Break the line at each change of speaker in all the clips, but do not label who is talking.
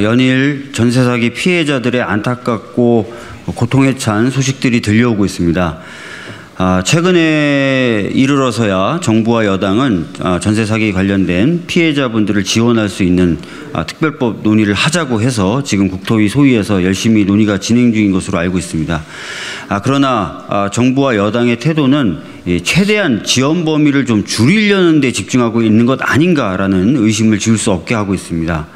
연일 전세 사기 피해자들의 안타깝고 고통에 찬 소식들이 들려오고 있습니다. 최근에 이르러서야 정부와 여당은 전세 사기 관련된 피해자분들을 지원할 수 있는 특별법 논의를 하자고 해서 지금 국토위 소위에서 열심히 논의가 진행 중인 것으로 알고 있습니다. 그러나 정부와 여당의 태도는 최대한 지원 범위를 좀 줄이려는 데 집중하고 있는 것 아닌가라는 의심을 지울 수 없게 하고 있습니다.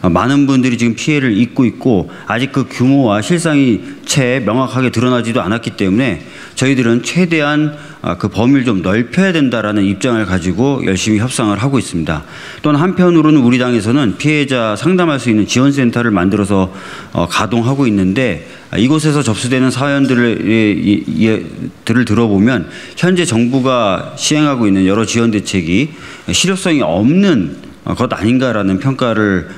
많은 분들이 지금 피해를 입고 있고 아직 그 규모와 실상이 채 명확하게 드러나지도 않았기 때문에 저희들은 최대한 그 범위를 좀 넓혀야 된다라는 입장을 가지고 열심히 협상을 하고 있습니다. 또한 한편으로는 우리 당에서는 피해자 상담할 수 있는 지원센터를 만들어서 가동하고 있는데 이곳에서 접수되는 사연들을 들어보면 현재 정부가 시행하고 있는 여러 지원 대책이 실효성이 없는 것 아닌가라는 평가를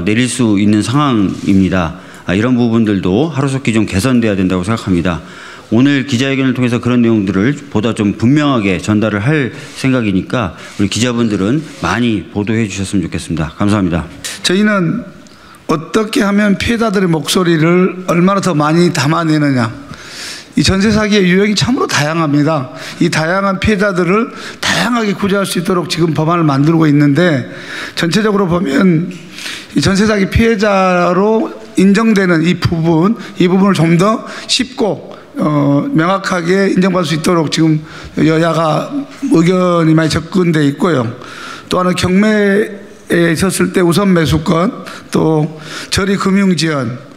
내릴 수 있는 상황입니다. 이런 부분들도 하루속히 좀 개선돼야 된다고 생각합니다. 오늘 기자회견을 통해서 그런 내용들을 보다 좀 분명하게 전달을 할 생각이니까 우리 기자분들은 많이 보도해 주셨으면 좋겠습니다. 감사합니다.
저희는 어떻게 하면 피해자들의 목소리를 얼마나 더 많이 담아내느냐, 이 전세 사기의 유형이 참으로 다양합니다. 이 다양한 피해자들을 다양하게 구제할 수 있도록 지금 법안을 만들고 있는데, 전체적으로 보면 이 전세 사기 피해자로 인정되는 이 부분을 좀 더 쉽고 명확하게 인정받을 수 있도록 지금 여야가 의견이 많이 접근되어 있고요. 또 하나 경매에 있었을 때 우선 매수권, 또 저리 금융지원,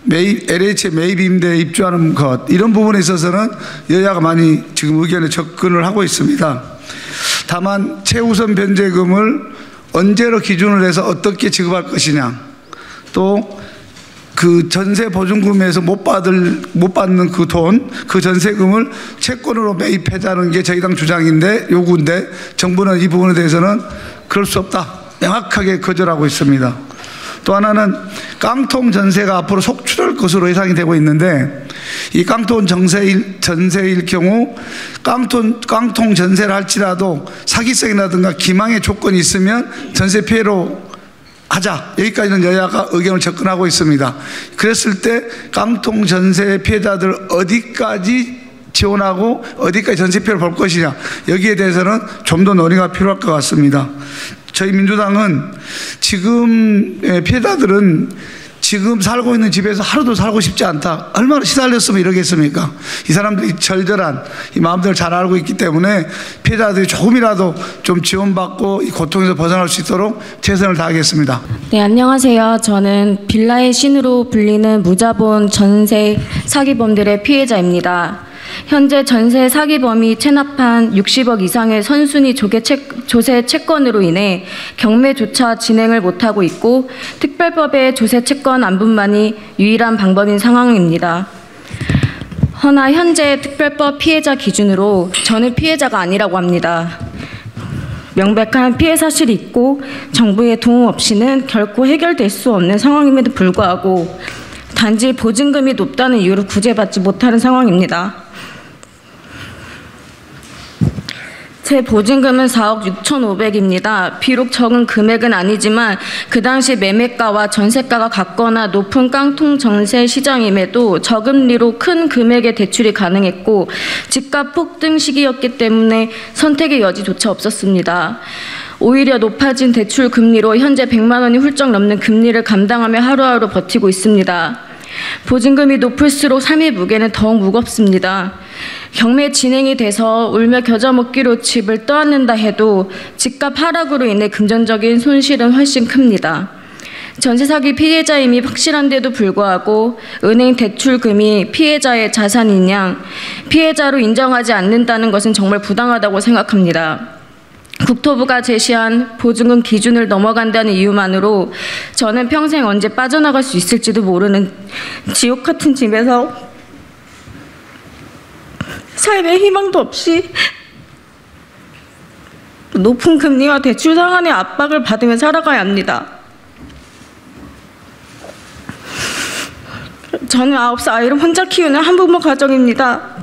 LH의 매입 임대에 입주하는 것, 이런 부분에 있어서는 여야가 많이 지금 의견에 접근을 하고 있습니다. 다만 최우선 변제금을 언제로 기준을 해서 어떻게 지급할 것이냐, 또 그 전세 보증금에서 못 받는 그 돈, 그 전세금을 채권으로 매입하자는 게 저희 당 주장인데, 요구인데 정부는 이 부분에 대해서는 그럴 수 없다, 명확하게 거절하고 있습니다. 또 하나는 깡통 전세가 앞으로 속출할 것으로 예상이 되고 있는데, 이 깡통 전세일 경우 깡통 전세를 할지라도 사기성이라든가 기망의 조건이 있으면 전세 피해로 하자, 여기까지는 여야가 의견을 접근하고 있습니다. 그랬을 때 깡통 전세 피해자들 어디까지 지원하고 어디까지 전세 피해를 볼 것이냐, 여기에 대해서는 좀 더 논의가 필요할 것 같습니다. 저희 민주당은 지금 피해자들은 지금 살고 있는 집에서 하루도 살고 싶지 않다, 얼마나 시달렸으면 이러겠습니까? 이 사람들이 절절한 이 마음들을 잘 알고 있기 때문에 피해자들이 조금이라도 좀 지원받고 이 고통에서 벗어날 수 있도록 최선을 다하겠습니다.
네, 안녕하세요. 저는 빌라의 신으로 불리는 무자본 전세 사기범들의 피해자입니다. 현재 전세 사기범이 체납한 60억 이상의 선순위 조세 채권으로 인해 경매조차 진행을 못하고 있고, 특별법의 조세 채권 안분만이 유일한 방법인 상황입니다. 허나 현재 특별법 피해자 기준으로 저는 피해자가 아니라고 합니다. 명백한 피해 사실이 있고 정부의 도움 없이는 결코 해결될 수 없는 상황임에도 불구하고 단지 보증금이 높다는 이유로 구제받지 못하는 상황입니다. 제 보증금은 4억 6,500입니다. 비록 적은 금액은 아니지만 그 당시 매매가와 전세가가 같거나 높은 깡통 전세 시장임에도 저금리로 큰 금액의 대출이 가능했고, 집값 폭등 시기였기 때문에 선택의 여지조차 없었습니다. 오히려 높아진 대출 금리로 현재 100만 원이 훌쩍 넘는 금리를 감당하며 하루하루 버티고 있습니다. 보증금이 높을수록 삶의 무게는 더욱 무겁습니다. 경매 진행이 돼서 울며 겨자 먹기로 집을 떠안는다 해도 집값 하락으로 인해 금전적인 손실은 훨씬 큽니다. 전세 사기 피해자임이 확실한데도 불구하고 은행 대출금이 피해자의 자산인 양 피해자로 인정하지 않는다는 것은 정말 부당하다고 생각합니다. 국토부가 제시한 보증금 기준을 넘어간다는 이유만으로 저는 평생 언제 빠져나갈 수 있을지도 모르는 지옥 같은 집에서 삶의 희망도 없이 높은 금리와 대출 상한의 압박을 받으며 살아가야 합니다. 저는 9살 아이를 혼자 키우는 한부모 가정입니다.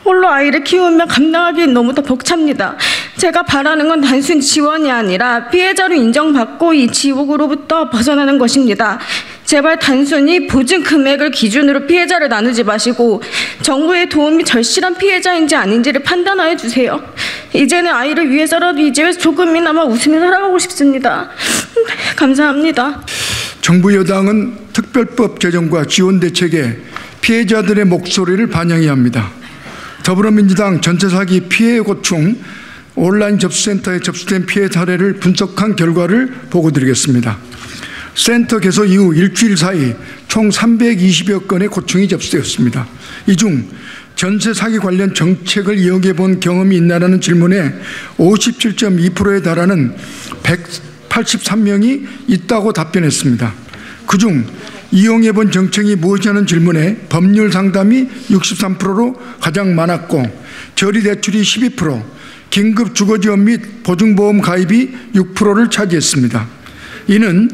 홀로 아이를 키우며 감당하기엔 너무 더 벅찹니다. 제가 바라는 건 단순 지원이 아니라 피해자로 인정받고 이 지옥으로부터 벗어나는 것입니다. 제발 단순히 보증 금액을 기준으로 피해자를 나누지 마시고 정부의 도움이 절실한 피해자인지 아닌지를 판단하여 주세요. 이제는 아이를 위해서라도 이 집에서 조금이나마 웃으며 살아가고 싶습니다. 감사합니다.
정부 여당은 특별법 제정과 지원 대책에 피해자들의 목소리를 반영해야 합니다. 더불어민주당 전세 사기 피해 고충 온라인 접수센터에 접수된 피해 사례를 분석한 결과를 보고드리겠습니다. 센터 개소 이후 일주일 사이 총 320여 건의 고충이 접수되었습니다. 이 중 전세 사기 관련 정책을 이용해 본 경험이 있나라는 질문에 57.2%에 달하는 183명이 있다고 답변했습니다. 그중 이용해 본 정책이 무엇이냐는 질문에 법률 상담이 63%로 가장 많았고 저리 대출이 12%, 긴급 주거지원 및 보증보험 가입이 6%를 차지했습니다. 이는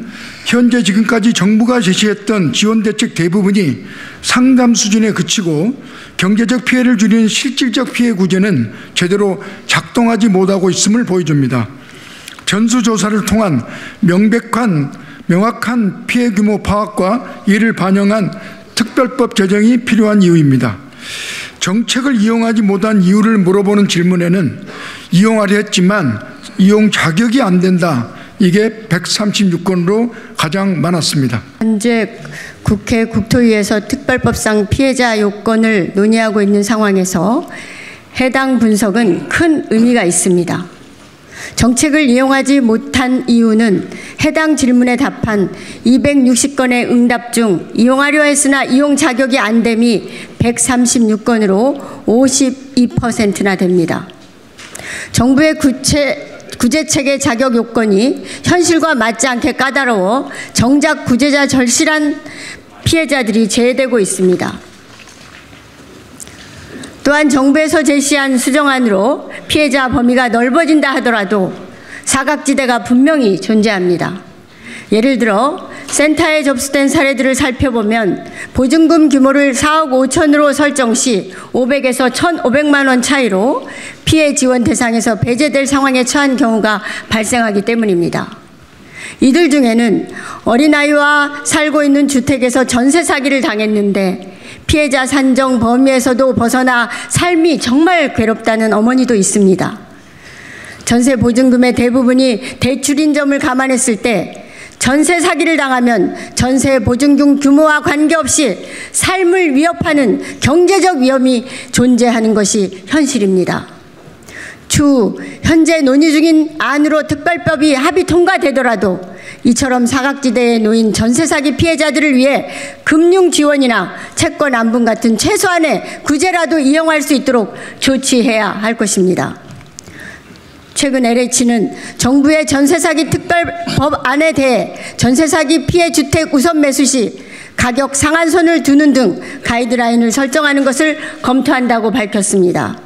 현재 지금까지 정부가 제시했던 지원대책 대부분이 상담 수준에 그치고 경제적 피해를 줄이는 실질적 피해 구제는 제대로 작동하지 못하고 있음을 보여줍니다. 전수조사를 통한 명확한 피해 규모 파악과 이를 반영한 특별법 제정이 필요한 이유입니다. 정책을 이용하지 못한 이유를 물어보는 질문에는 이용하려 했지만 이용 자격이 안 된다. 이게 136건으로 가장 많았습니다.
현재 국회 국토위에서 특별법상 피해자 요건을 논의하고 있는 상황에서 해당 분석은 큰 의미가 있습니다. 정책을 이용하지 못한 이유는 해당 질문에 답한 260건의 응답 중 이용하려 했으나 이용 자격이 안 됨이 136건으로 52%나 됩니다. 정부의 구제책의 자격 요건이 현실과 맞지 않게 까다로워 정작 구제자 절실한 피해자들이 제외되고 있습니다. 또한 정부에서 제시한 수정안으로 피해자 범위가 넓어진다 하더라도 사각지대가 분명히 존재합니다. 예를 들어 센터에 접수된 사례들을 살펴보면 보증금 규모를 4억 5천으로 설정 시 500에서 1,500만 원 차이로 피해 지원 대상에서 배제될 상황에 처한 경우가 발생하기 때문입니다. 이들 중에는 어린아이와 살고 있는 주택에서 전세 사기를 당했는데 피해자 산정 범위에서도 벗어나 삶이 정말 괴롭다는 어머니도 있습니다. 전세 보증금의 대부분이 대출인 점을 감안했을 때 전세 사기를 당하면 전세 보증금 규모와 관계없이 삶을 위협하는 경제적 위험이 존재하는 것이 현실입니다. 추후 현재 논의 중인 안으로 특별법이 합의 통과되더라도 이처럼 사각지대에 놓인 전세 사기 피해자들을 위해 금융 지원이나 채권 안분 같은 최소한의 구제라도 이용할 수 있도록 조치해야 할 것입니다. 최근 LH는 정부의 전세사기 특별법안에 대해 전세사기 피해 주택 우선 매수 시 가격 상한선을 두는 등 가이드라인을 설정하는 것을 검토한다고 밝혔습니다.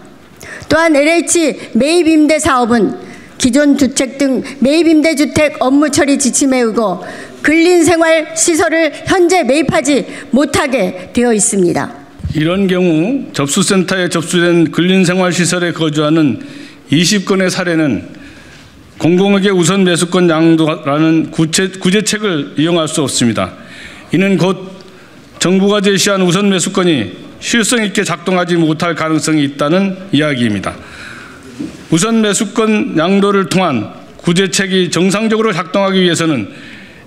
또한 LH 매입임대 사업은 기존 주택 등 매입임대주택 업무 처리 지침에 의거 근린생활시설을 현재 매입하지 못하게 되어 있습니다.
이런 경우 접수센터에 접수된 근린생활시설에 거주하는 20건의 사례는 공공에게 우선 매수권 양도라는 구제책을 이용할 수 없습니다. 이는 곧 정부가 제시한 우선 매수권이 실성 있게 작동하지 못할 가능성이 있다는 이야기입니다. 우선 매수권 양도를 통한 구제책이 정상적으로 작동하기 위해서는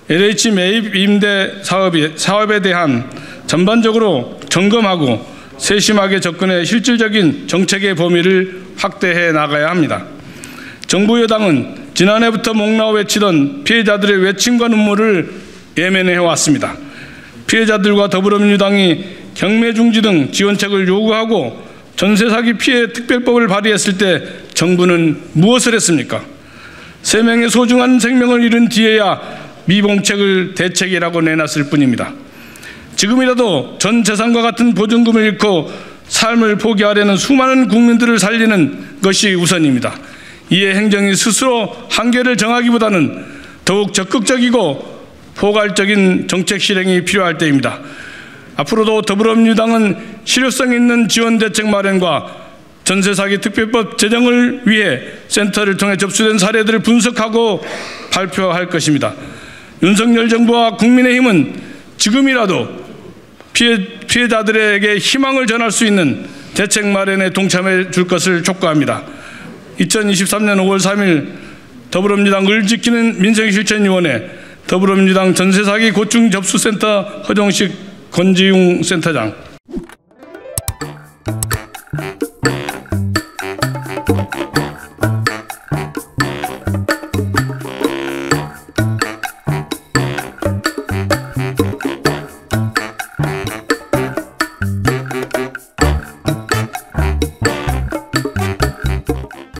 LH 매입 임대 사업에 대한 전반적으로 점검하고 세심하게 접근해 실질적인 정책의 범위를 확대해 나가야 합니다. 정부 여당은 지난해부터 목나오 외치던 피해자들의 외침과 눈물을 예면해 왔습니다. 피해자들과 더불어민주당이 경매중지 등 지원책을 요구하고 전세사기 피해 특별법을 발의했을 때 정부는 무엇을 했습니까? 3명의 소중한 생명을 잃은 뒤에야 미봉책을 대책이라고 내놨을 뿐입니다. 지금이라도 전 재산과 같은 보증금을 잃고 삶을 포기하려는 수많은 국민들을 살리는 것이 우선입니다. 이에 행정이 스스로 한계를 정하기보다는 더욱 적극적이고 포괄적인 정책 실행이 필요할 때입니다. 앞으로도 더불어민주당은 실효성 있는 지원 대책 마련과 전세 사기 특별법 제정을 위해 센터를 통해 접수된 사례들을 분석하고 발표할 것입니다. 윤석열 정부와 국민의힘은 지금이라도 피해자들에게 희망을 전할 수 있는 대책 마련에 동참해 줄 것을 촉구합니다. 2023년 5월 3일 더불어민주당 을 지키는 민생실천위원회 더불어민주당 전세사기 고충 접수센터 허정식 권지웅 센터장